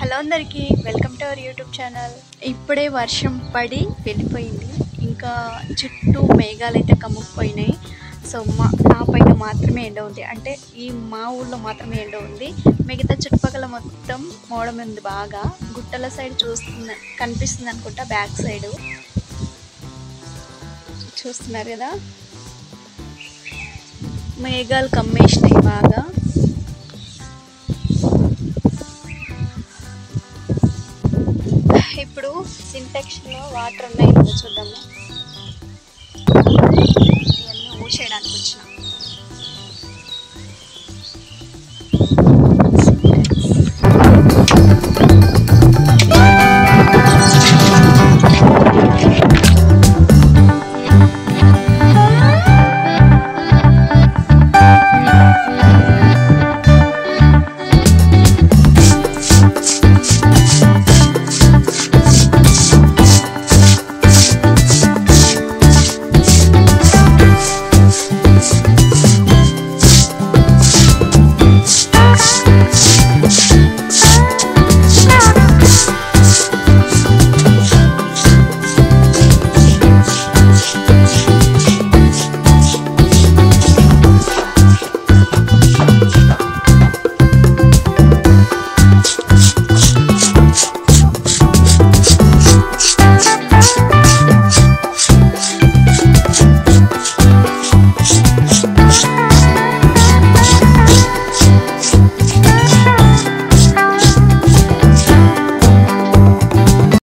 Hello అందరికీ, welcome to our YouTube channel. ఇప్పుడే వర్షం పడి వెళ్ళిపోయింది. ఇంకా చుట్టూ మేఘాలు అయితే కమ్ముకుపోయినాయి. సో నా పైన మాత్రమే ఎండ ఉంది, అంటే మా ఊళ్ళో మాత్రమే ఎండ ఉంది. మిగతా చుట్టుపక్కల మొత్తం మోడం ఉంది. బాగా గుట్టల సైడ్ కనిపిస్తుంది అనుకుంటా. బ్యాక్ సైడ్ చూస్తున్నారు కదా, మేఘాలు కమ్మేసినాయి బాగా. ఇప్పుడు సింటెక్స్లో వాటర్ ఉన్నాయి, చూద్దాము.